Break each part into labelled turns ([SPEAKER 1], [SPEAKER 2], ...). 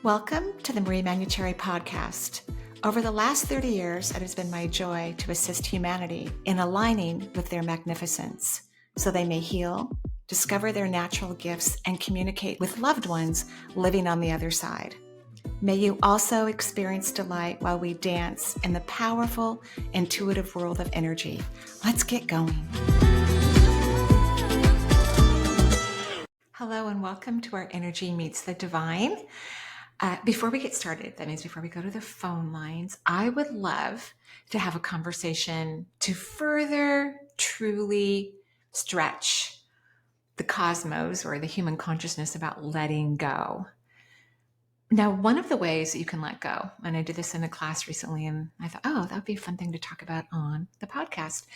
[SPEAKER 1] Welcome to the Manuchehri podcast. Over the last 30 years, it has been my joy to assist humanity in aligning with their magnificence so they may heal, discover their natural gifts, and communicate with loved ones living on the other side. May you also experience delight while we dance in the powerful, intuitive world of energy. Let's get going. Hello and welcome to our Energy Meets the Divine. Before we get started, that means before we go to the phone lines, I would love to have a conversation to further truly stretch the cosmos or the human consciousness about letting go. Now, one of the ways that you can let go, and I did this in a class recently, and I thought, that would be a fun thing to talk about on the podcast,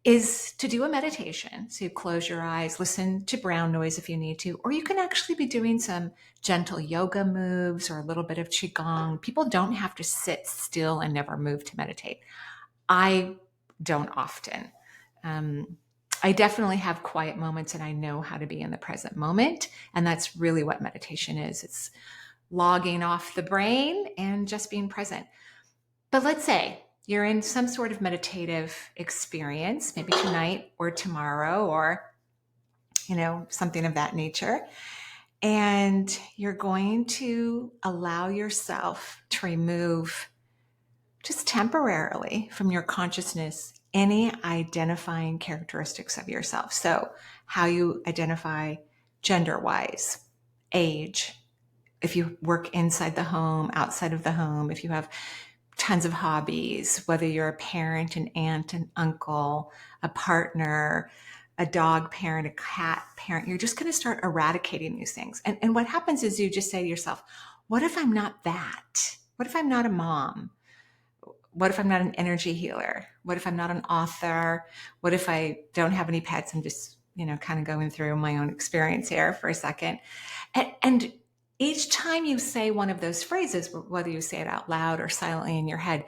[SPEAKER 1] is to do a meditation. So you close your eyes, listen to brown noise if you need to, or you can actually be doing some gentle yoga moves or a little bit of qigong. People don't have to sit still and never move to meditate. I don't often. I definitely have quiet moments and I know how to be in the present moment. And that's really what meditation is. It's logging off the brain and just being present. But let's say you're in some sort of meditative experience, maybe tonight or tomorrow or, something of that nature. And you're going to allow yourself to remove just temporarily from your consciousness any identifying characteristics of yourself. So how you identify gender-wise, age, if you work inside the home, outside of the home, if you have tons of hobbies, whether you're a parent, an aunt, an uncle, a partner, a dog parent, a cat parent, you're just going to start eradicating these things. And what happens is you just say to yourself, what if I'm not that? What if I'm not a mom? What if I'm not an energy healer? What if I'm not an author? What if I don't have any pets? I'm just, kind of going through my own experience here for a second. And each time you say one of those phrases, whether you say it out loud or silently in your head,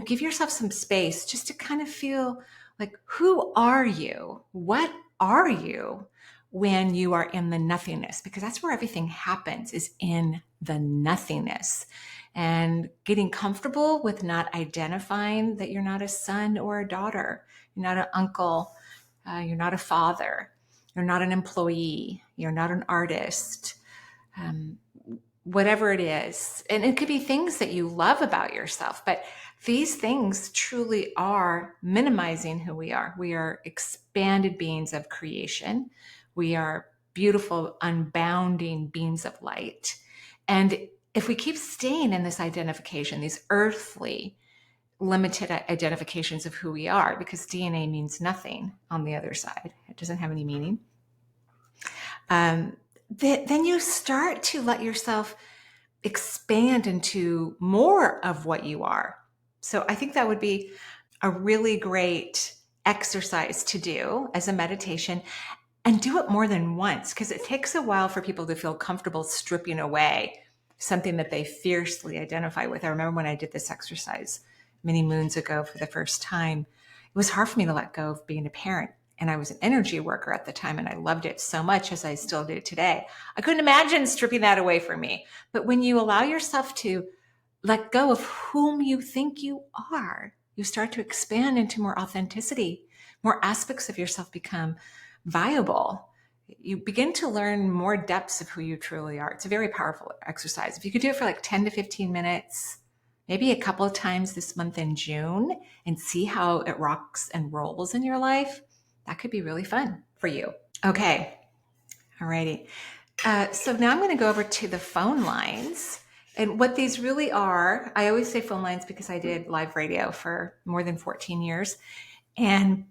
[SPEAKER 1] give yourself some space just to kind of feel like, who are you? What are you when you are in the nothingness? Because that's where everything happens, is in the nothingness. And getting comfortable with not identifying that you're not a son or a daughter, you're not an uncle, you're not a father, you're not an employee, you're not an artist, whatever it is. And it could be things that you love about yourself, but these things truly are minimizing who we are. We are expanded beings of creation. We are beautiful, unbounding beings of light. And if we keep staying in this identification, these earthly, limited identifications of who we are, because DNA means nothing on the other side, it doesn't have any meaning, then you start to let yourself expand into more of what you are. So I think that would be a really great exercise to do as a meditation, and do it more than once, because it takes a while for people to feel comfortable stripping away something that they fiercely identify with. I remember when I did this exercise many moons ago for the first time, it was hard for me to let go of being a parent. And I was an energy worker at the time, and I loved it so much, as I still do today. I couldn't imagine stripping that away from me. But when you allow yourself to let go of whom you think you are, you start to expand into more authenticity. More aspects of yourself become viable. You begin to learn more depths of who you truly are. It's a very powerful exercise. If you could do it for like 10 to 15 minutes, maybe a couple of times this month in June, and see how it rocks and rolls in your life, that could be really fun for you. Okay. Alrighty. So now I'm going to go over to the phone lines. And what these really are, I always say phone lines because I did live radio for more than 14 years. And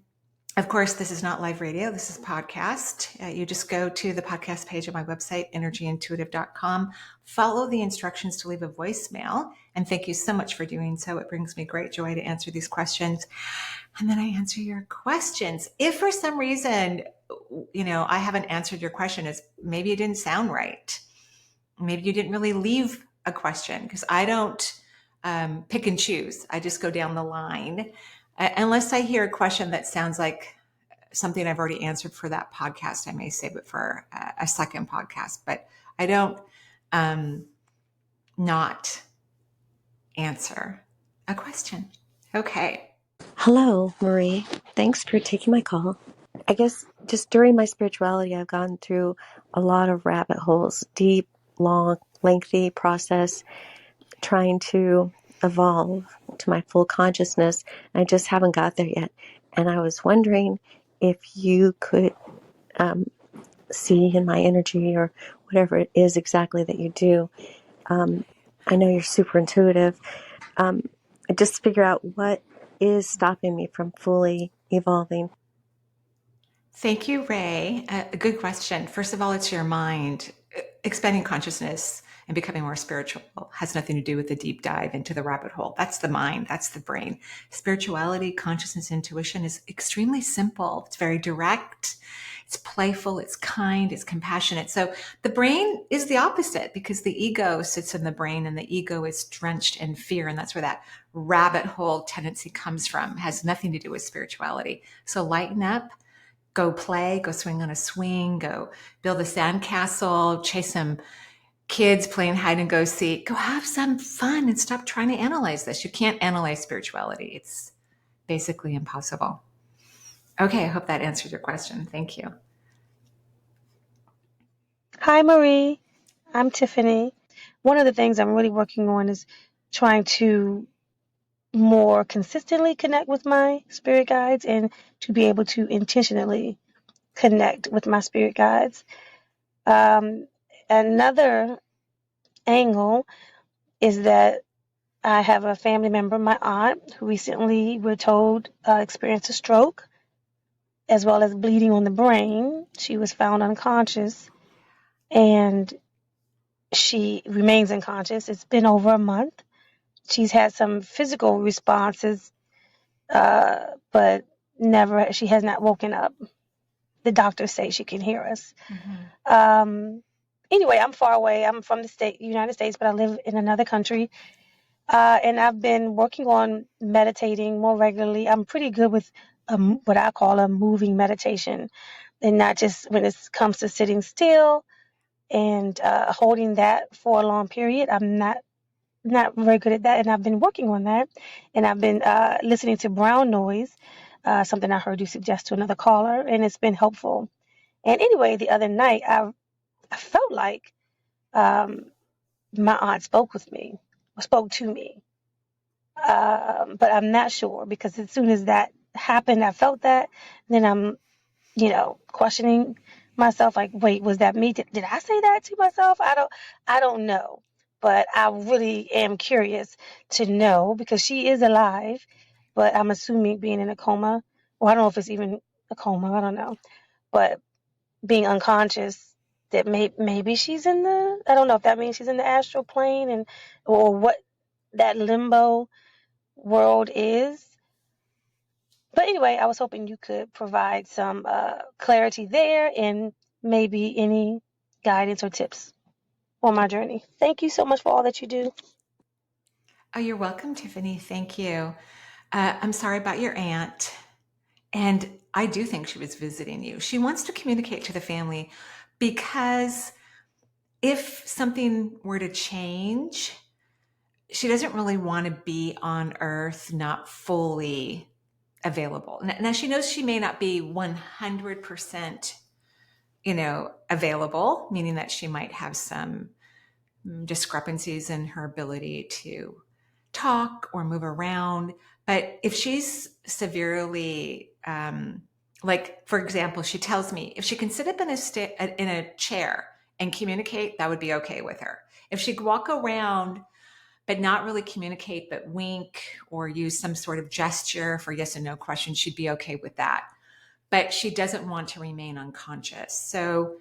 [SPEAKER 1] of course, this is not live radio. This is podcast. You just go to the podcast page of my website, energyintuitive.com, follow the instructions to leave a voicemail. And thank you so much for doing so. It brings me great joy to answer these questions. And then I answer your questions. If for some reason, I haven't answered your question, is maybe it didn't sound right. Maybe you didn't really leave a question, because I don't pick and choose. I just go down the line. Unless I hear a question that sounds like something I've already answered for that podcast, I may save it for a second podcast. But I don't not answer a question. Okay.
[SPEAKER 2] Hello, Marie. Thanks for taking my call. I guess just during my spirituality, I've gone through a lot of rabbit holes, deep, long, lengthy process trying to evolve to my full consciousness. I just haven't got there yet. And I was wondering if you could see in my energy or whatever it is exactly that you do. I know you're super intuitive. Just figure out what is stopping me from fully evolving.
[SPEAKER 1] Thank you, Ray. A good question. First of all, it's your mind. Expanding consciousness and becoming more spiritual has nothing to do with the deep dive into the rabbit hole. That's the mind, that's the brain. Spirituality, consciousness, intuition is extremely simple. It's very direct, it's playful, it's kind, it's compassionate. So the brain is the opposite because the ego sits in the brain and the ego is drenched in fear. And that's where that rabbit hole tendency comes from. It has nothing to do with spirituality. So lighten up. Go play, go swing on a swing, go build a sandcastle, chase some kids playing hide and go seek. Go have some fun and stop trying to analyze this. You can't analyze spirituality. It's basically impossible. Okay, I hope that answers your question. Thank you.
[SPEAKER 3] Hi, Marie. I'm Tiffany. One of the things I'm really working on is trying to more consistently connect with my spirit guides and to be able to intentionally connect with my spirit guides. Another angle is that I have a family member, my aunt, who recently, we're told, experienced a stroke as well as bleeding on the brain. She was found unconscious and she remains unconscious. It's been over a month. She's had some physical responses, but she has not woken up. The doctors say she can hear us. Anyway, I'm far away. I'm from the United States, but I live in another country. And I've been working on meditating more regularly. I'm pretty good with what I call a moving meditation, and not just when it comes to sitting still and holding that for a long period. I'm not very good at that, and I've been working on that. And I've been listening to brown noise, something I heard you suggest to another caller, and it's been helpful. And anyway, the other night I felt like my aunt spoke to me, but I'm not sure because as soon as that happened, I felt that. Then I'm questioning myself like, wait, was that me? Did I say that to myself? I don't know. But I really am curious to know because she is alive, but I'm assuming being in a coma, or I don't know if it's even a coma, I don't know. But being unconscious, that maybe she's I don't know if that means she's in the astral plane or what that limbo world is. But anyway, I was hoping you could provide some clarity there and maybe any guidance or tips on my journey. Thank you so much for all that you do.
[SPEAKER 1] Oh, you're welcome, Tiffany. Thank you. I'm sorry about your aunt. And I do think she was visiting you. She wants to communicate to the family because if something were to change, she doesn't really want to be on Earth not fully available. Now she knows she may not be 100%, available, meaning that she might have some discrepancies in her ability to talk or move around. But if she's severely, like for example, she tells me if she can sit up in a chair and communicate, that would be okay with her. If she could walk around but not really communicate, but wink or use some sort of gesture for yes and no questions, she'd be okay with that. But she doesn't want to remain unconscious. So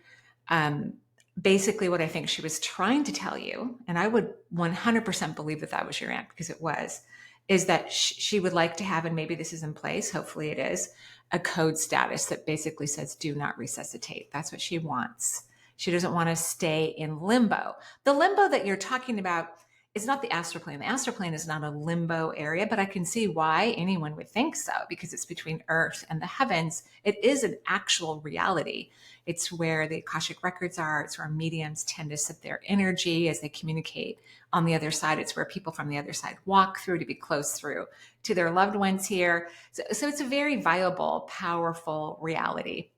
[SPEAKER 1] basically what I think she was trying to tell you, and I would 100% believe that that was your aunt because it was, is that she would like to have, and maybe this is in place, hopefully it is, a code status that basically says do not resuscitate. That's what she wants. She doesn't want to stay in limbo. The limbo that you're talking about it's not the astral plane. The astral plane is not a limbo area, but I can see why anyone would think so, because it's between Earth and the heavens. It is an actual reality. It's where the Akashic records are. It's where mediums tend to sit their energy as they communicate on the other side. It's where people from the other side walk through to be close through to their loved ones here. So it's a very viable, powerful reality.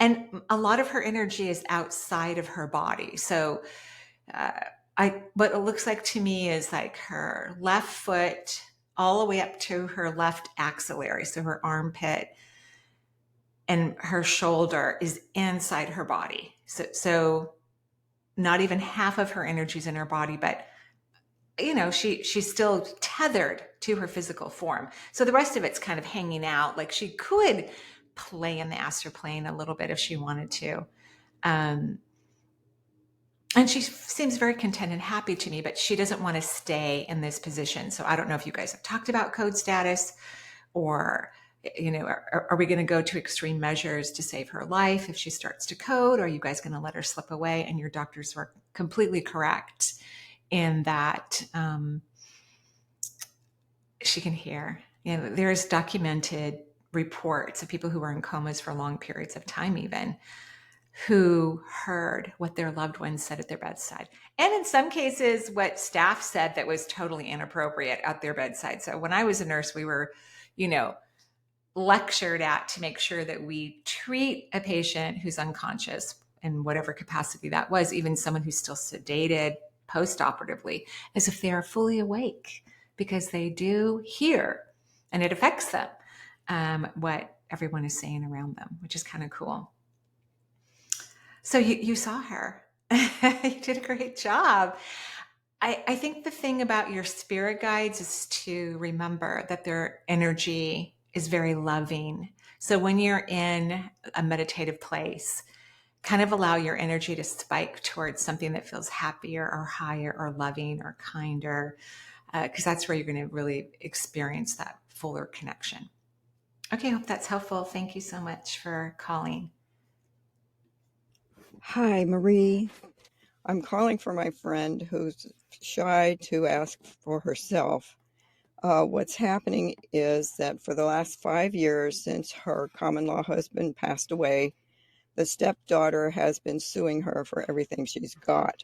[SPEAKER 1] And a lot of her energy is outside of her body. So what it looks like to me is like her left foot all the way up to her left axillary, so her armpit, and her shoulder is inside her body. So not even half of her energy is in her body, but she's still tethered to her physical form. So the rest of it's kind of hanging out. Like she could play in the astral plane a little bit if she wanted to. And she seems very content and happy to me, but she doesn't want to stay in this position. So I don't know if you guys have talked about code status, or, are we going to go to extreme measures to save her life if she starts to code? Or are you guys going to let her slip away? And your doctors were completely correct in that she can hear. There's documented reports of people who were in comas for long periods of time, even, who heard what their loved ones said at their bedside. And in some cases, what staff said that was totally inappropriate at their bedside. So when I was a nurse, we were, lectured at to make sure that we treat a patient who's unconscious in whatever capacity that was, even someone who's still sedated post-operatively, as if they are fully awake, because they do hear and it affects them, what everyone is saying around them, which is kind of cool. So you saw her. You did a great job. I think the thing about your spirit guides is to remember that their energy is very loving. So when you're in a meditative place, kind of allow your energy to spike towards something that feels happier or higher or loving or kinder, because that's where you're going to really experience that fuller connection. Okay, I hope that's helpful. Thank you so much for calling.
[SPEAKER 4] Hi, Marie. I'm calling for my friend who's shy to ask for herself. What's happening is that for the last 5 years since her common law husband passed away, the stepdaughter has been suing her for everything she's got,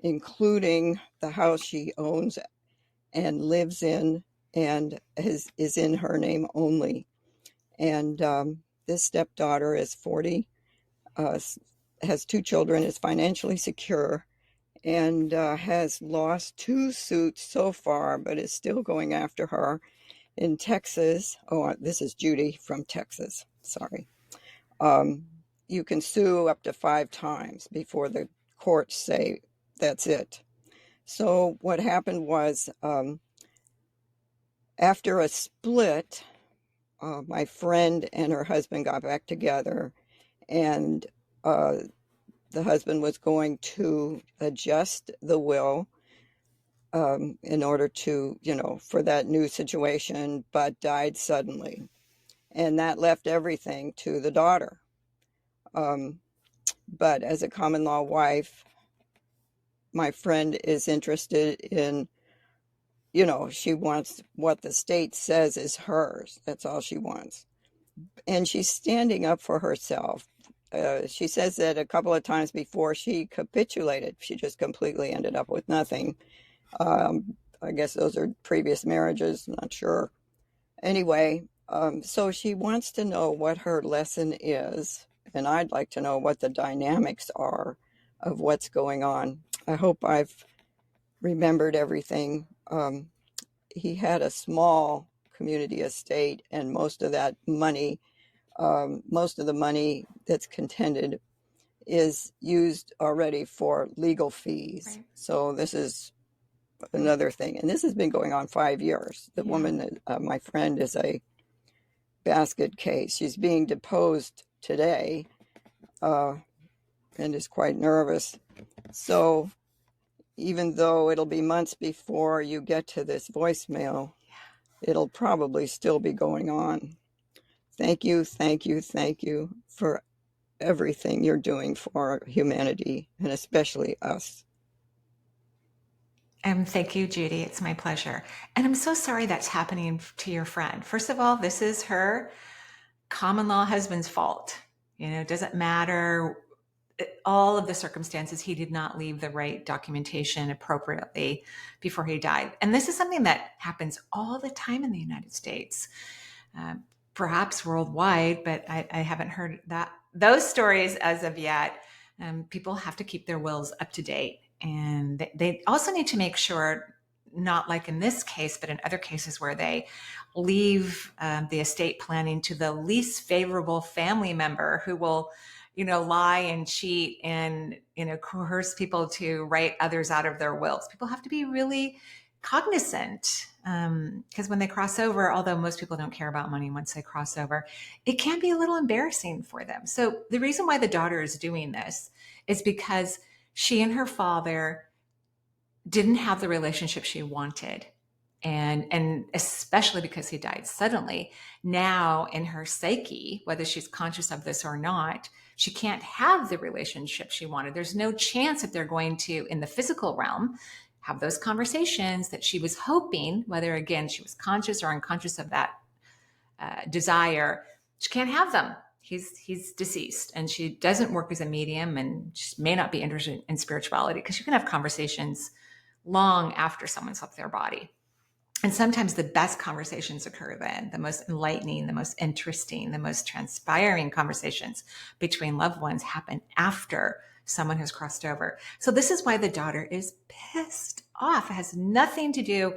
[SPEAKER 4] including the house she owns and lives in and is in her name only. And this stepdaughter is 40, has 2 children, is financially secure, and has lost 2 suits so far, but is still going after her in Texas. Oh, this is Judy from Texas. Sorry. You can sue up to 5 times before the courts say that's it. So what happened was, after a split, my friend and her husband got back together, and the husband was going to adjust the will in order to, for that new situation, but died suddenly. And that left everything to the daughter. But as a common law wife, my friend is interested in, she wants what the state says is hers. That's all she wants. And she's standing up for herself. She says that a couple of times before she capitulated, she just completely ended up with nothing. I guess those are previous marriages, not sure. Anyway, so she wants to know what her lesson is, and I'd like to know what the dynamics are of what's going on. I hope I've remembered everything. He had a small community estate, and most of the money that's contended is used already for legal fees.
[SPEAKER 1] Right.
[SPEAKER 4] So this is another thing. And this has been going on 5 years. The woman, my friend, is a basket case. She's being deposed today and is quite nervous. So even though it'll be months before you get to this voicemail, it'll probably still be going on. Thank you for everything you're doing for humanity, and especially us.
[SPEAKER 1] Thank you, Judy. It's my pleasure. And I'm so sorry that's happening to your friend. First of all, this is her common law husband's fault. It doesn't matter all of the circumstances. He did not leave the right documentation appropriately before he died. And this is something that happens all the time in the United States, uh, perhaps worldwide, but I haven't heard those stories as of yet. People have to keep their wills up to date. And they also need to make sure, not like in this case, but in other cases where they leave the estate planning to the least favorable family member who will, lie and cheat and, coerce people to write others out of their wills. People have to be really cognizant, because when they cross over, although most people don't care about money once they cross over, it can be a little embarrassing for them. So the reason why the daughter is doing this is because she and her father didn't have the relationship she wanted. And especially because he died suddenly, now in her psyche, whether she's conscious of this or not, she can't have the relationship she wanted. There's no chance that they're going to, in the physical realm, have those conversations that she was hoping, whether again she was conscious or unconscious of that desire. She can't have them. He's deceased, and she doesn't work as a medium, and she may not be interested in spirituality, because you can have conversations long after someone's left their body. And sometimes the best conversations occur then, the most enlightening, the most interesting, the most transpiring conversations between loved ones happen after someone has crossed over. So this is why the daughter is pissed off. It has nothing to do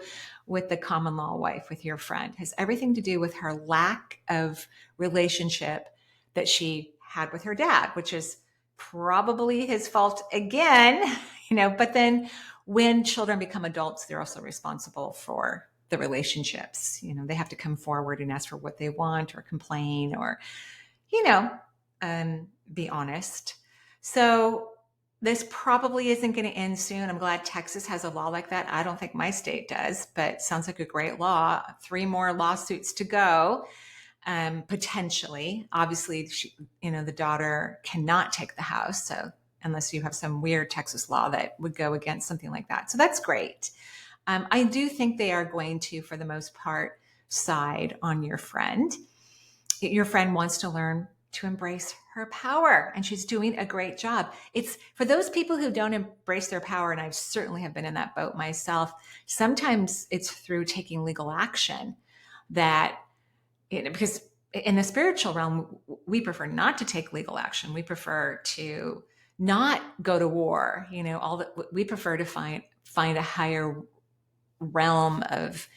[SPEAKER 1] with the common law wife, with your friend. It has everything to do with her lack of relationship that she had with her dad, which is probably his fault again, but then when children become adults, they're also responsible for the relationships. They have to come forward and ask for what they want, or complain, or, be honest. So this probably isn't going to end soon. I'm glad Texas has a law like that. I don't think my state does, but sounds like a great law. 3 more lawsuits to go. Potentially, obviously, the daughter cannot take the house. So unless you have some weird Texas law that would go against something like that. So that's great. I do think they are going to, for the most part, side on your friend. Your friend wants to learn to embrace her power, and she's doing a great job. It's for those people who don't embrace their power, and I certainly have been in that boat myself. Sometimes it's through taking legal action that, because in the spiritual realm, we prefer not to take legal action. We prefer to not go to war. All that we prefer to find a higher realm of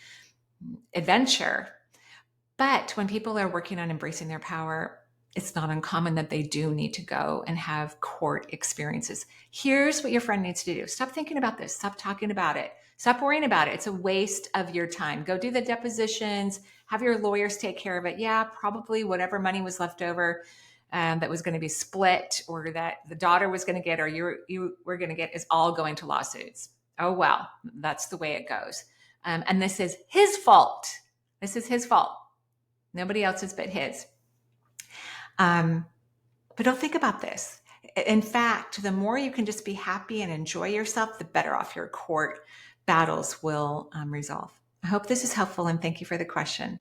[SPEAKER 1] adventure. But when people are working on embracing their power, it's not uncommon that they do need to go and have court experiences. Here's what your friend needs to do. Stop thinking about this. Stop talking about it. Stop worrying about it. It's a waste of your time. Go do the depositions. Have your lawyers take care of it. Yeah, probably whatever money was left over that was going to be split, or that the daughter was going to get, or you were going to get, is all going to lawsuits. Oh, well, that's the way it goes. And this is his fault. This is his fault. Nobody else's but his. But don't think about this. In fact, the more you can just be happy and enjoy yourself, the better off your court battles will resolve. I hope this is helpful, and thank you for the question.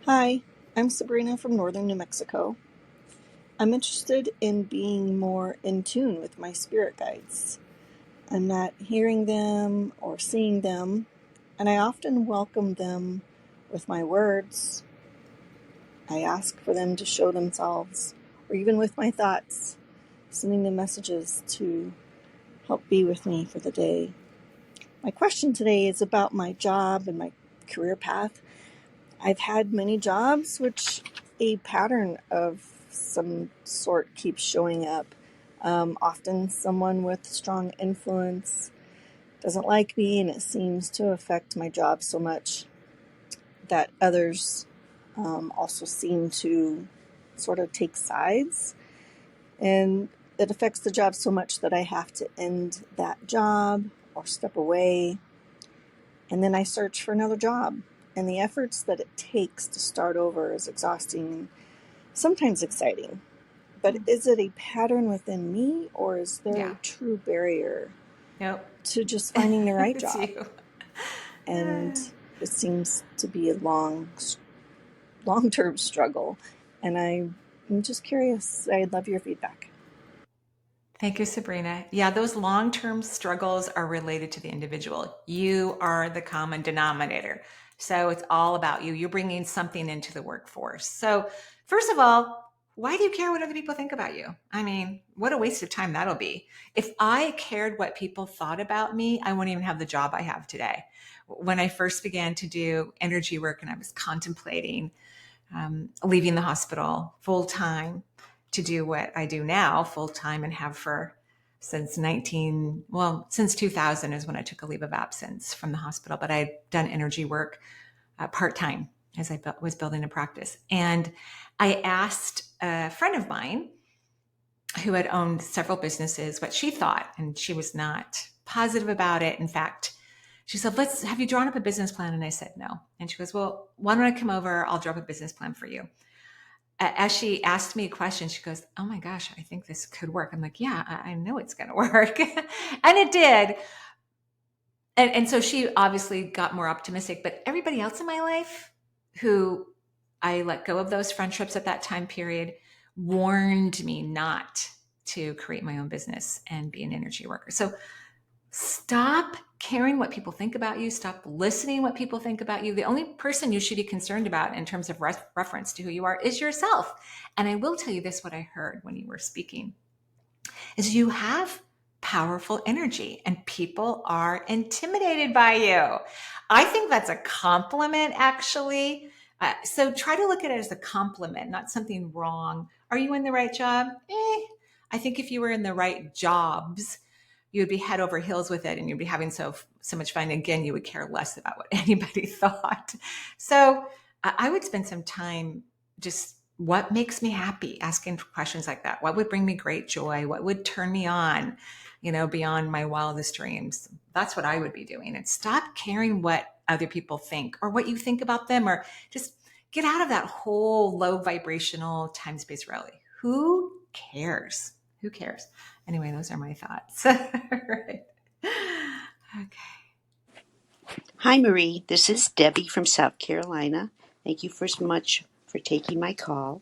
[SPEAKER 5] Hi, I'm Sabrina from northern New Mexico. I'm interested in being more in tune with my spirit guides. I'm not hearing them or seeing them, and I often welcome them with my words. I ask for them to show themselves, or even with my thoughts, sending them messages to help be with me for the day. My question today is about my job and my career path. I've had many jobs, which a pattern of some sort keeps showing up. Often someone with strong influence doesn't like me, and it seems to affect my job so much that others also seem to sort of take sides. And it affects the job so much that I have to end that job or step away. And then I search for another job. And the efforts that it takes to start over is exhausting and sometimes exciting. But is it a pattern within me, or is there a true barrier?
[SPEAKER 1] Yep.
[SPEAKER 5] to just finding the right
[SPEAKER 1] It's
[SPEAKER 5] job.
[SPEAKER 1] you.
[SPEAKER 5] And it seems to be a long-term struggle. And I'm just curious. I'd love your feedback.
[SPEAKER 1] Thank you, Sabrina. Yeah, those long-term struggles are related to the individual. You are the common denominator. So it's all about you. You're bringing something into the workforce. So first of all, why do you care what other people think about you? I mean, what a waste of time that'll be. If I cared what people thought about me, I wouldn't even have the job I have today. When I first began to do energy work and I was contemplating leaving the hospital full time to do what I do now full time and have for since 2000 is when I took a leave of absence from the hospital, but I'd done energy work part time as I was building a practice. And I asked a friend of mine who had owned several businesses what she thought, and she was not positive about it. In fact, she said, have you drawn up a business plan? And I said, no. And she goes, well, why don't I come over? I'll draw up a business plan for you. As she asked me a question, she goes, oh my gosh, I think this could work. I'm like, yeah, I know it's going to work. And it did. And so she obviously got more optimistic, but everybody else in my life who I let go of those friendships at that time period warned me not to create my own business and be an energy worker. So stop caring what people think about you. Stop listening what people think about you. The only person you should be concerned about in terms of reference to who you are is yourself. And I will tell you this, what I heard when you were speaking is you have powerful energy and people are intimidated by you. I think that's a compliment, actually. So try to look at it as a compliment, not something wrong. Are you in the right job? I think if you were in the right jobs, you would be head over heels with it and you'd be having so much fun. Again, you would care less about what anybody thought. So I would spend some time just what makes me happy, asking questions like that. What would bring me great joy? What would turn me on, beyond my wildest dreams? That's what I would be doing. And stop caring what other people think or what you think about them, or just get out of that whole low vibrational time space reality. Who cares? Who cares? Anyway, those are my thoughts. Right. Okay.
[SPEAKER 6] Hi, Marie. This is Debbie from South Carolina. Thank you so much for taking my call.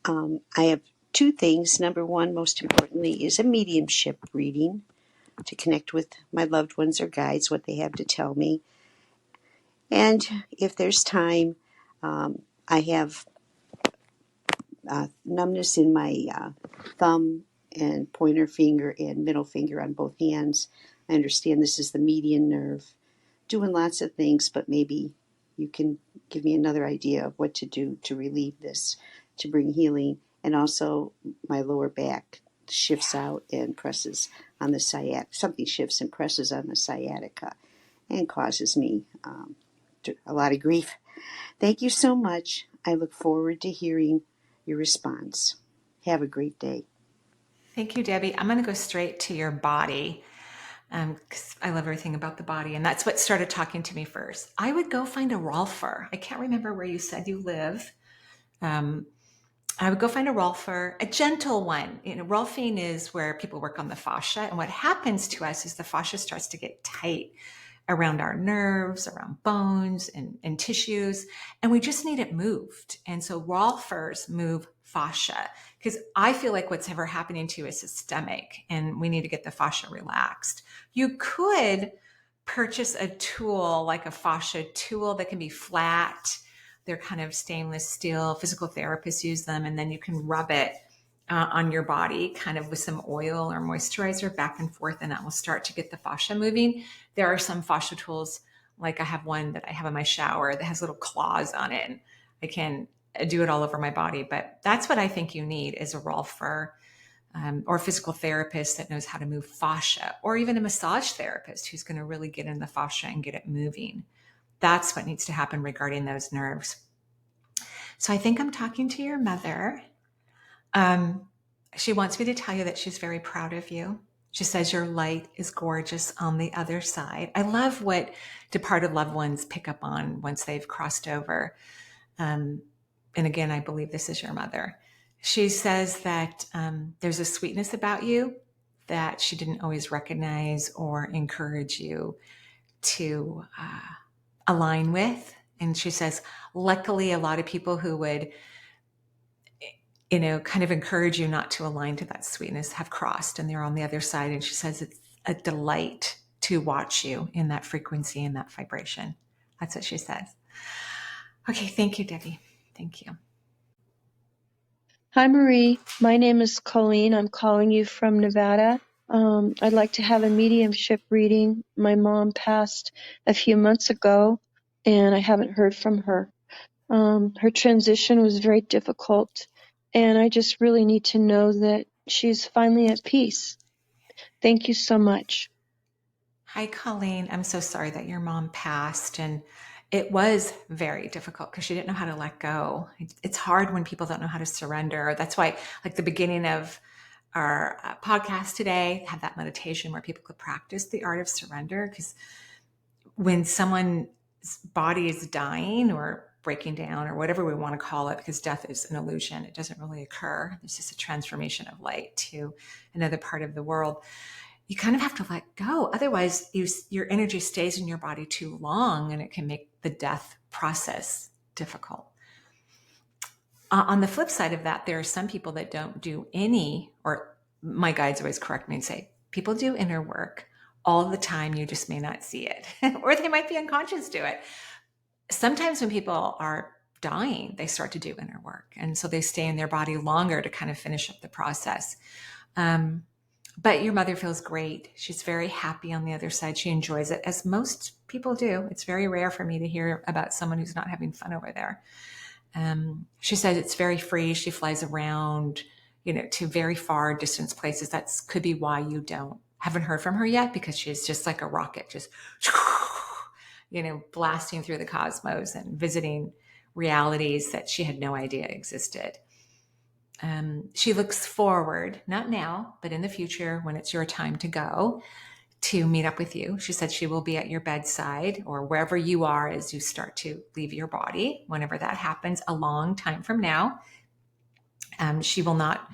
[SPEAKER 6] I have two things. Number one, most importantly, is a mediumship reading to connect with my loved ones or guides, what they have to tell me. And if there's time, I have numbness in my thumb and pointer finger and middle finger on both hands. I understand this is the median nerve. Doing lots of things, but maybe you can give me another idea of what to do to relieve this, to bring healing. And also my lower back shifts out and presses on the sciatica. Something shifts and presses on the sciatica and causes me a lot of grief. Thank you so much. I look forward to hearing your response. Have a great day.
[SPEAKER 1] Thank you, Debbie. I'm going to go straight to your body. Because I love everything about the body. And that's what started talking to me first. I would go find a Rolfer. I can't remember where you said you live. I would go find a Rolfer, a gentle one. Rolfing is where people work on the fascia. And what happens to us is the fascia starts to get tight around our nerves, around bones and tissues. And we just need it moved. And so Rolfers move fascia, because I feel like what's ever happening to you is systemic and we need to get the fascia relaxed. You could purchase a tool like a fascia tool that can be flat. They're kind of stainless steel. Physical therapists use them, and then you can rub it on your body kind of with some oil or moisturizer back and forth, and that will start to get the fascia moving. There are some fascia tools, like I have one that I have in my shower that has little claws on it. And I can do it all over my body, but that's what I think you need is a Rolfer or a physical therapist that knows how to move fascia, or even a massage therapist who's going to really get in the fascia and get it moving. That's what needs to happen regarding those nerves. So I think I'm talking to your mother. She wants me to tell you that she's very proud of you. She says your light is gorgeous on the other side. I love what departed loved ones pick up on once they've crossed over. And again, I believe this is your mother. She says that there's a sweetness about you that she didn't always recognize or encourage you to align with. And she says, luckily, a lot of people who would, kind of encourage you not to align to that sweetness have crossed and they're on the other side. And she says it's a delight to watch you in that frequency and that vibration. That's what she says. Okay, thank you, Debbie. Thank you.
[SPEAKER 7] Hi, Marie. My name is Colleen. I'm calling you from Nevada. I'd like to have a mediumship reading. My mom passed a few months ago, and I haven't heard from her. Her transition was very difficult, and I just really need to know that she's finally at peace. Thank you so much.
[SPEAKER 1] Hi, Colleen. I'm so sorry that your mom passed. And it was very difficult because she didn't know how to let go. It's hard when people don't know how to surrender. That's why, like the beginning of our podcast today, had that meditation where people could practice the art of surrender. Because when someone's body is dying or breaking down or whatever we want to call it, because death is an illusion, it doesn't really occur. It's just a transformation of light to another part of the world. You kind of have to let go. Otherwise, your energy stays in your body too long and it can make the death process difficult. On the flip side of that, there are some people that don't do any, or my guides always correct me and say, people do inner work all the time. You just may not see it, or they might be unconscious to it. Sometimes when people are dying, they start to do inner work. And so they stay in their body longer to kind of finish up the process. But your mother feels great. She's very happy on the other side. She enjoys it, as most people do. It's very rare for me to hear about someone who's not having fun over there. She says it's very free. She flies around, to very far distance places. That could be why you haven't heard from her yet, because she's just like a rocket, just, blasting through the cosmos and visiting realities that she had no idea existed. She looks forward, not now, but in the future when it's your time to go, to meet up with you. She said she will be at your bedside or wherever you are as you start to leave your body, whenever that happens, a long time from now. She will not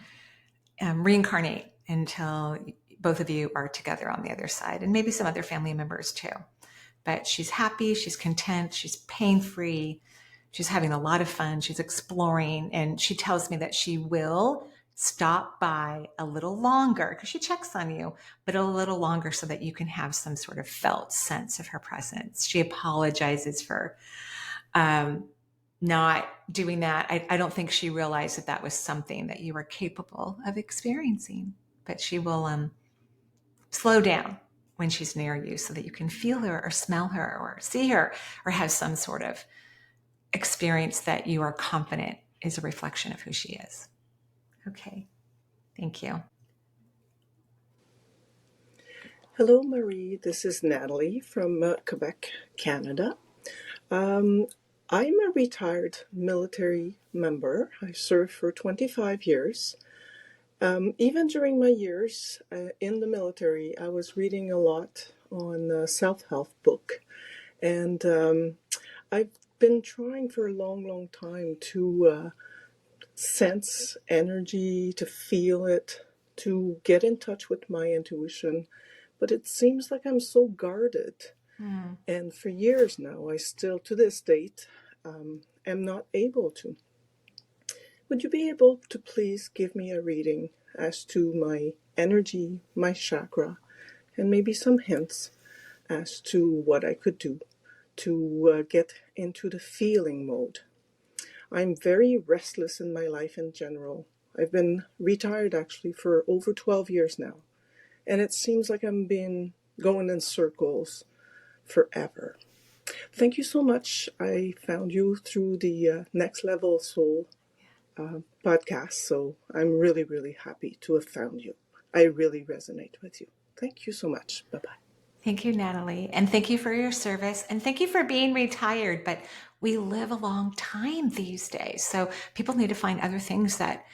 [SPEAKER 1] reincarnate until both of you are together on the other side, and maybe some other family members too. But she's happy, she's content, she's pain-free. She's having a lot of fun. She's exploring, and she tells me that she will stop by a little longer because she checks on you, but a little longer so that you can have some sort of felt sense of her presence. She apologizes for not doing that. I don't think she realized that was something that you were capable of experiencing, but she will slow down when she's near you so that you can feel her or smell her or see her or have some sort of experience that you are confident is a reflection of who she is. Okay. Thank you.
[SPEAKER 8] Hello, Marie. This is Natalie from Quebec, Canada. I'm a retired military member. I served for 25 years. Even during my years in the military, I was reading a lot on self-help book. And I've been trying for a long, long time to sense energy, to feel it, to get in touch with my intuition. But it seems like I'm so guarded. And for years now, I still, to this date, am not able to. Would you be able to please give me a reading as to my energy, my chakra, and maybe some hints as to what I could do to get into the feeling mode? I'm very restless in my life in general. I've been retired actually for over 12 years now. And it seems like I'm been going in circles forever. Thank you so much. I found you through the Next Level Soul podcast. So I'm really, really happy to have found you. I really resonate with you. Thank you so much. Bye-bye.
[SPEAKER 1] Thank you, Natalie. And thank you for your service. And thank you for being retired. But we live a long time these days. So people need to find other things that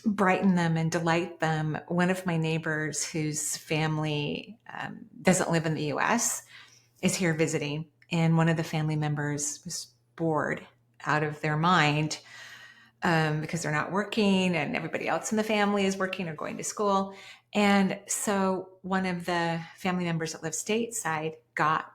[SPEAKER 1] brighten them and delight them. One of my neighbors whose family doesn't live in the US is here visiting. And one of the family members was bored out of their mind because they're not working and everybody else in the family is working or going to school. And so one of the family members that lives stateside got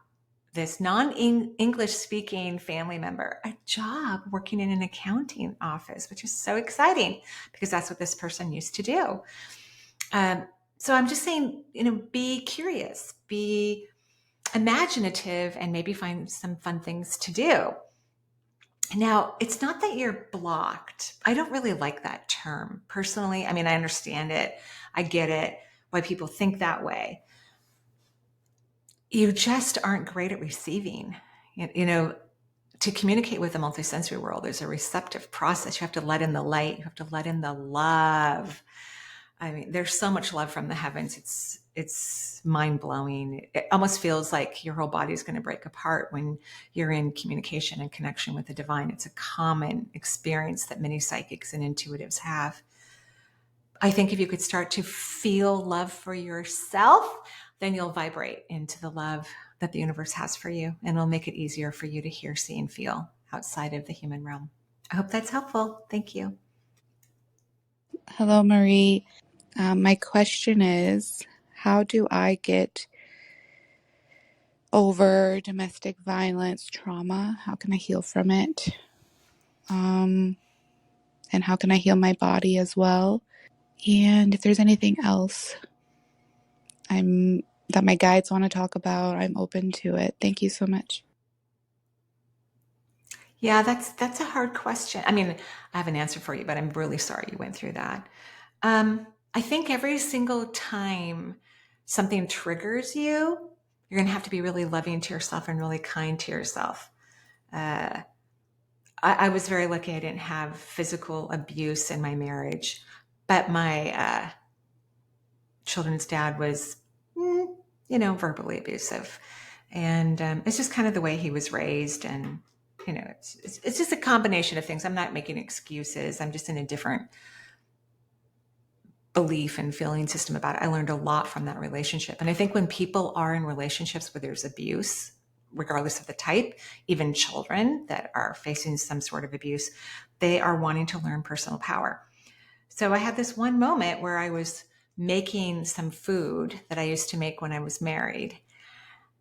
[SPEAKER 1] this non-English speaking family member a job working in an accounting office, which is so exciting because that's what this person used to do. So I'm just saying, be curious, be imaginative, and maybe find some fun things to do. Now, it's not that you're blocked. I don't really like that term personally. I mean, I understand it. I get it, why people think that way. You just aren't great at receiving. To communicate with the multisensory world, there's a receptive process. You have to let in the light. You have to let in the love. I mean, there's so much love from the heavens. It's mind blowing. It almost feels like your whole body is going to break apart when you're in communication and connection with the divine. It's a common experience that many psychics and intuitives have. I think if you could start to feel love for yourself, then you'll vibrate into the love that the universe has for you, and it'll make it easier for you to hear, see, and feel outside of the human realm. I hope that's helpful. Thank you.
[SPEAKER 9] Hello, Marie. My question is, how do I get over domestic violence trauma? How can I heal from it? And how can I heal my body as well? And if there's anything else that my guides want to talk about, I'm open to it. Thank you so much.
[SPEAKER 1] Yeah, that's a hard question. I mean, I have an answer for you, but I'm really sorry you went through that. I think every single time something triggers you, you're going to have to be really loving to yourself and really kind to yourself. I was very lucky I didn't have physical abuse in my marriage, but my children's dad was, verbally abusive. And it's just kind of the way he was raised. And, it's just a combination of things. I'm not making excuses. I'm just in a different belief and feeling system about it. I learned a lot from that relationship. And I think when people are in relationships where there's abuse, regardless of the type, even children that are facing some sort of abuse, they are wanting to learn personal power. So I had this one moment where I was making some food that I used to make when I was married.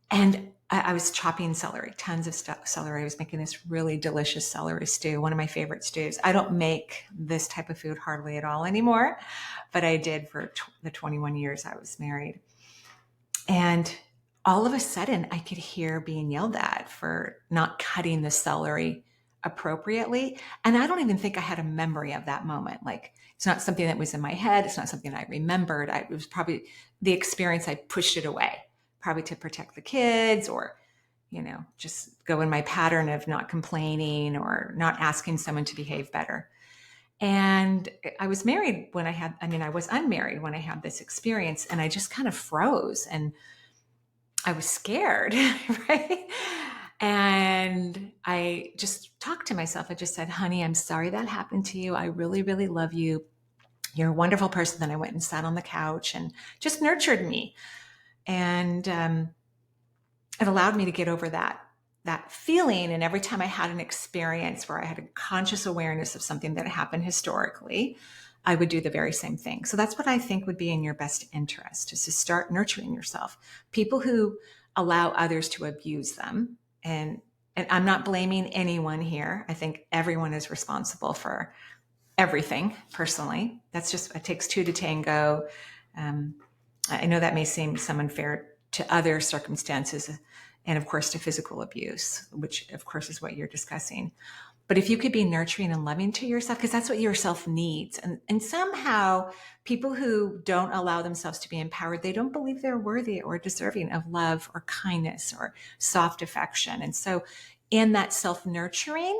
[SPEAKER 1] And I was chopping celery, tons of celery. I was making this really delicious celery stew, one of my favorite stews. I don't make this type of food hardly at all anymore, but I did for the 21 years I was married. And all of a sudden, I could hear being yelled at for not cutting the celery appropriately. And I don't even think I had a memory of that moment. Like, it's not something that was in my head. It's not something I remembered. It was probably the experience. I pushed it away, probably to protect the kids, or, just go in my pattern of not complaining or not asking someone to behave better. And I was married when I was unmarried when I had this experience, and I just kind of froze and I was scared, right? And I just talked to myself. I just said, honey, I'm sorry that happened to you. I really, really love you. You're a wonderful person. Then I went and sat on the couch and just nurtured me. And it allowed me to get over that feeling. And every time I had an experience where I had a conscious awareness of something that happened historically, I would do the very same thing. So that's what I think would be in your best interest, is to start nurturing yourself. People who allow others to abuse them, and I'm not blaming anyone here. I think everyone is responsible for everything personally. That's just, it takes two to tango. I know that may seem some unfair to other circumstances, and of course to physical abuse, which of course is what you're discussing. But if you could be nurturing and loving to yourself, because that's what yourself needs. And somehow people who don't allow themselves to be empowered, they don't believe they're worthy or deserving of love or kindness or soft affection. And so in that self-nurturing,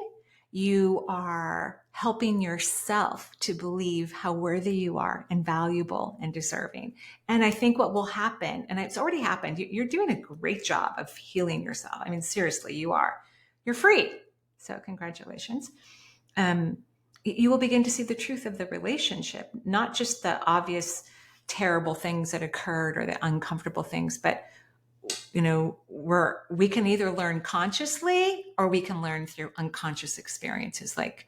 [SPEAKER 1] you are helping yourself to believe how worthy you are and valuable and deserving. And I think what will happen, and it's already happened, you're doing a great job of healing yourself. I mean, seriously, you are. You're free. So congratulations. You will begin to see the truth of the relationship, not just the obvious terrible things that occurred or the uncomfortable things, but we can either learn consciously or we can learn through unconscious experiences, like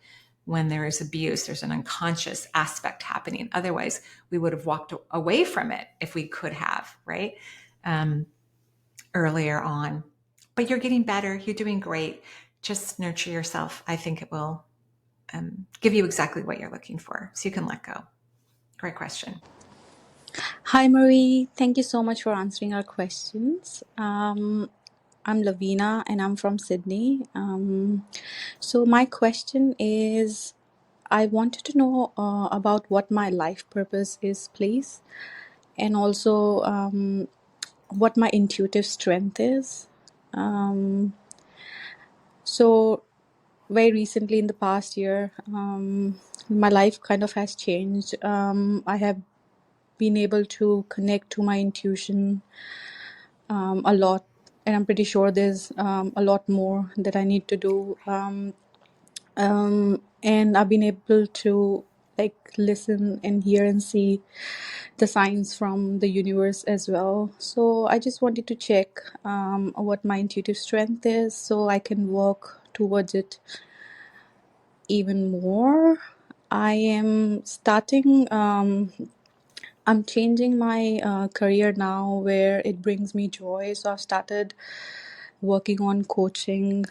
[SPEAKER 1] when there is abuse, there's an unconscious aspect happening. Otherwise, we would have walked away from it if we could have, right? Earlier on. But you're getting better. You're doing great. Just nurture yourself. I think it will give you exactly what you're looking for, so you can let go. Great question.
[SPEAKER 9] Hi, Marie. Thank you so much for answering our questions. I'm Lavina and I'm from Sydney. So, my question is I wanted to know about what my life purpose is, please, and also what my intuitive strength is. So, very recently in the past year, my life kind of has changed. I have been able to connect to my intuition a lot, and I'm pretty sure there's a lot more that I need to do. And I've been able to like listen and hear and see the signs from the universe as well. So I just wanted to check what my intuitive strength is so I can work towards it even more. I am starting, I'm changing my career now where it brings me joy. So I've started working on coaching,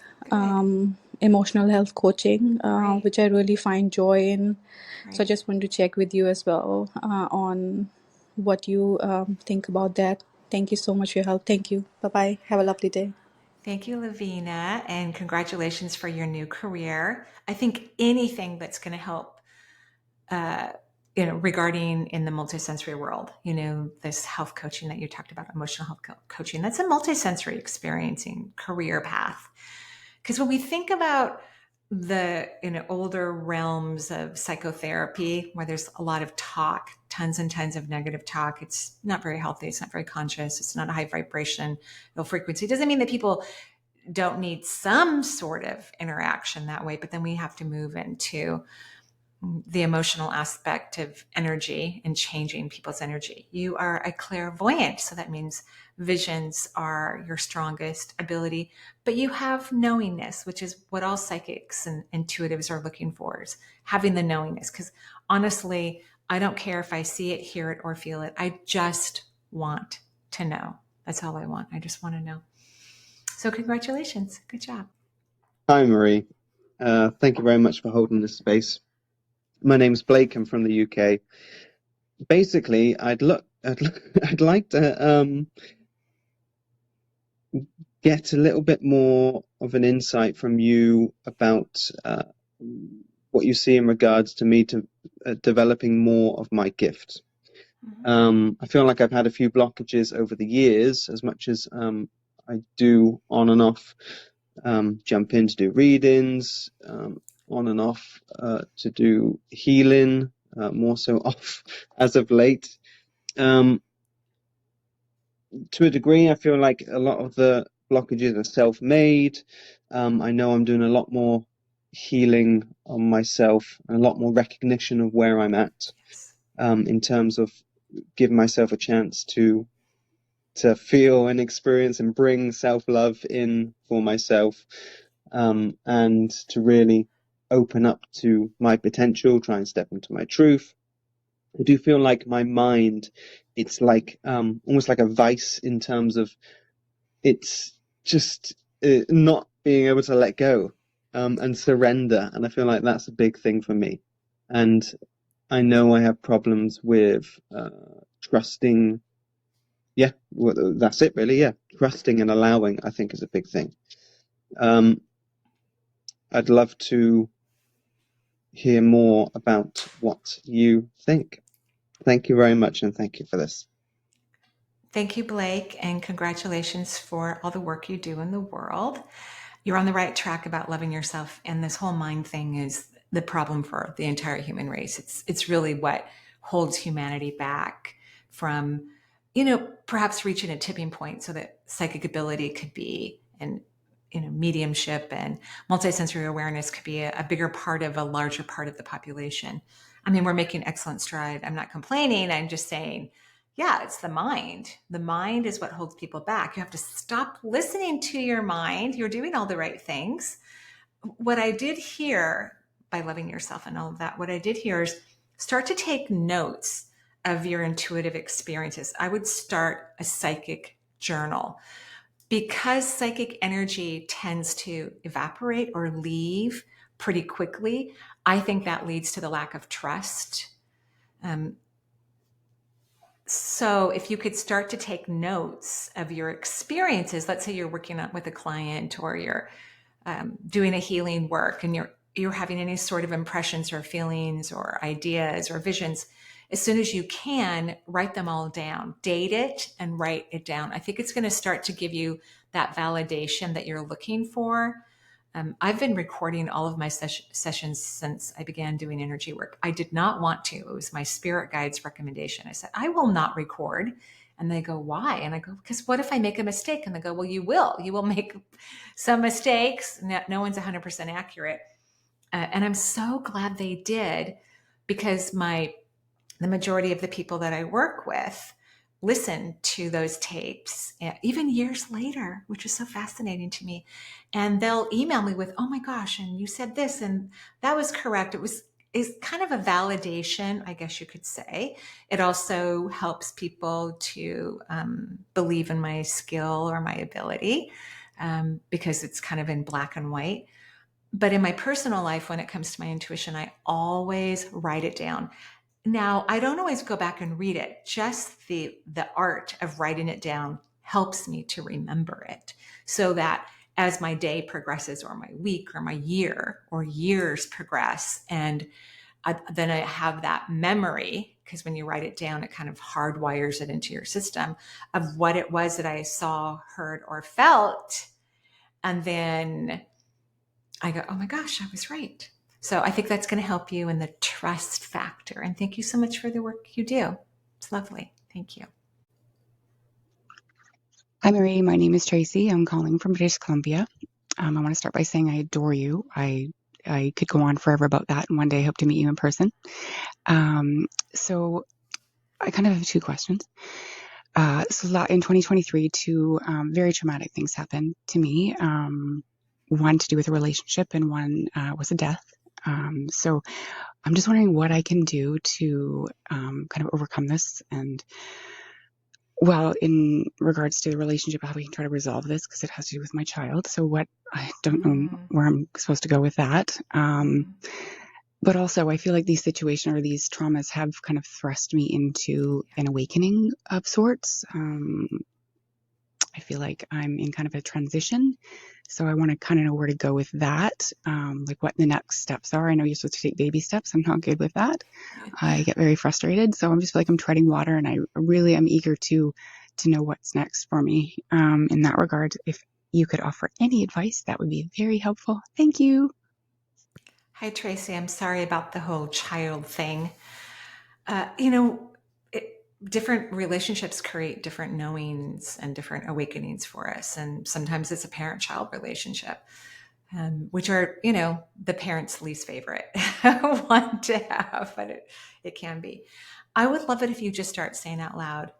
[SPEAKER 9] emotional health coaching,
[SPEAKER 1] Great.
[SPEAKER 9] which I really find joy in. So I
[SPEAKER 1] Great.
[SPEAKER 9] just wanted to check with you as well on what you think about that. Thank you so much for your help. Thank you. Bye bye. Have a lovely day.
[SPEAKER 1] Thank you, Lavina, and congratulations for your new career. I think anything that's going to help, regarding in the multisensory world, this health coaching that you talked about, emotional health coaching, that's a multisensory experiencing career path. Because when we think about the older realms of psychotherapy, where there's a lot of talk, tons and tons of negative talk, it's not very healthy. It's not very conscious. It's not a high vibration, low frequency. It doesn't mean that people don't need some sort of interaction that way, but then we have to move into the emotional aspect of energy and changing people's energy. You are a clairvoyant, so that means visions are your strongest ability, but you have knowingness, which is what all psychics and intuitives are looking for, is having the knowingness. Because honestly, I don't care if I see it, hear it, or feel it. I just want to know. That's all I want. I just want to know. So congratulations. Good job.
[SPEAKER 10] Hi, Marie. Thank you very much for holding this space. My name's Blake. I'm from the UK. Basically, I'd like to get a little bit more of an insight from you about what you see in regards to me to developing more of my gift. I feel like I've had a few blockages over the years, as much as I do on and off jump in to do readings, on and off to do healing, more so off as of late. To a degree, I feel like a lot of the blockages are self-made. I know I'm doing a lot more healing on myself and a lot more recognition of where I'm at, in terms of giving myself a chance to feel and experience and bring self-love in for myself, and to really open up to my potential, try and step into my truth. I do feel like my mind, it's like almost like a vice in terms of it's just not being able to let go and surrender. And I feel like that's a big thing for me. And I know I have problems with trusting. Yeah, well, that's it really. Yeah, trusting and allowing, I think, is a big thing. I'd love to hear more about what you think. Thank you very much, and thank you for this.
[SPEAKER 1] Thank you, Blake, and congratulations for all the work you do in the world. You're on the right track about loving yourself, and this whole mind thing is the problem for the entire human race. It's really what holds humanity back from, perhaps reaching a tipping point so that psychic ability could be, and mediumship and multisensory awareness could be a bigger part of a larger part of the population. I mean, we're making excellent stride. I'm not complaining. I'm just saying, yeah, it's the mind. The mind is what holds people back. You have to stop listening to your mind. You're doing all the right things. What I did hear by loving yourself and all of that, what I did here is start to take notes of your intuitive experiences. I would start a psychic journal because psychic energy tends to evaporate or leave pretty quickly. I think that leads to the lack of trust. So if you could start to take notes of your experiences, let's say you're working with a client or you're doing a healing work and you're having any sort of impressions or feelings or ideas or visions, as soon as you can, write them all down, date it and write it down. I think it's going to start to give you that validation that you're looking for. I've been recording all of my sessions since I began doing energy work. I did not want to. It was my spirit guide's recommendation. I said, I will not record. And they go, why? And I go, because what if I make a mistake? And they go, well, you will. You will make some mistakes. No one's 100% accurate. And I'm so glad they did, because the majority of the people that I work with listen to those tapes, even years later, which is so fascinating to me. And they'll email me with, oh my gosh, and you said this, and that was correct. Is kind of a validation, I guess you could say. It also helps people to believe in my skill or my ability, because it's kind of in black and white. But in my personal life, when it comes to my intuition, I always write it down. Now, I don't always go back and read it. Just the art of writing it down helps me to remember it, so that as my day progresses or my week or my year or years progress, and then I have that memory, because when you write it down, it kind of hardwires it into your system of what it was that I saw, heard, or felt. And then I go, oh my gosh, I was right. So I think that's going to help you in the trust factor. And thank you so much for the work you do. It's lovely. Thank you.
[SPEAKER 11] Hi, Marie. My name is Tracy. I'm calling from British Columbia. I want to start by saying I adore you. I could go on forever about that, and one day I hope to meet you in person. So I kind of have two questions. So in 2023, two very traumatic things happened to me. One to do with a relationship, and one was a death. So I'm just wondering what I can do to kind of overcome this. And well, in regards to the relationship, how we can try to resolve this, because it has to do with my child. So I don't know where I'm supposed to go with that. But also, I feel like these situations or these traumas have kind of thrust me into an awakening of sorts. I feel like I'm in kind of a transition. So I want to kind of know where to go with that, like what the next steps are. I know you're supposed to take baby steps. I'm not good with that. I get very frustrated. So I'm just like I'm treading water, and I really am eager to know what's next for me in that regard. If you could offer any advice, that would be very helpful. Thank you.
[SPEAKER 1] Hi, Tracy. I'm sorry about the whole child thing. Different relationships create different knowings and different awakenings for us. And sometimes it's a parent-child relationship, which are, the parent's least favorite one to have, but it can be. I would love it if you just start saying out loud,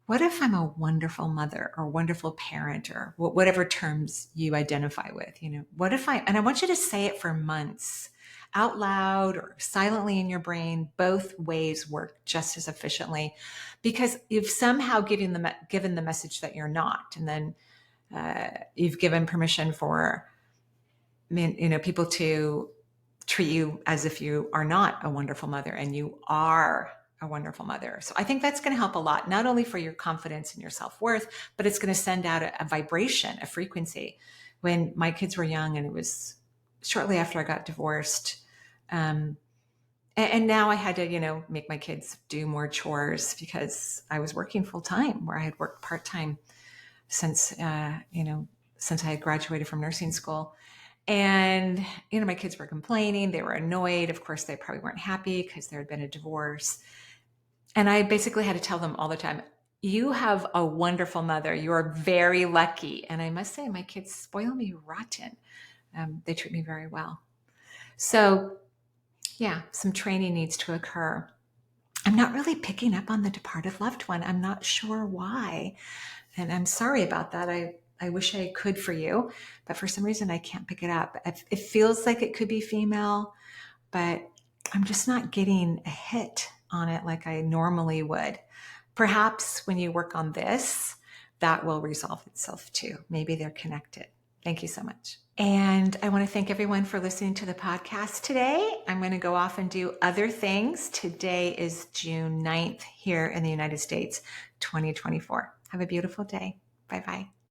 [SPEAKER 1] what if I'm a wonderful mother or wonderful parent, or whatever terms you identify with, what if and I want you to say it for months out loud or silently in your brain. Both ways work just as efficiently, because you've somehow given the message that you're not. And then you've given permission for people to treat you as if you are not a wonderful mother, and you are a wonderful mother. So I think that's going to help a lot, not only for your confidence and your self-worth, but it's going to send out a vibration, a frequency. When my kids were young, and it was shortly after I got divorced, and now I had to, make my kids do more chores because I was working full time, where I had worked part time since I had graduated from nursing school. And, my kids were complaining. They were annoyed. Of course, they probably weren't happy because there had been a divorce. And I basically had to tell them all the time, you have a wonderful mother. You're very lucky. And I must say, my kids spoil me rotten. They treat me very well. So yeah, some training needs to occur. I'm not really picking up on the departed loved one. I'm not sure why. And I'm sorry about that. I wish I could for you, but for some reason I can't pick it up. It feels like it could be female. but I'm just not getting a hit on it like I normally would. Perhaps when you work on this, that will resolve itself too. Maybe they're connected. Thank you so much. And I want to thank everyone for listening to the podcast today. I'm going to go off and do other things. Today is June 9th here in the United States, 2024. Have a beautiful day. Bye-bye.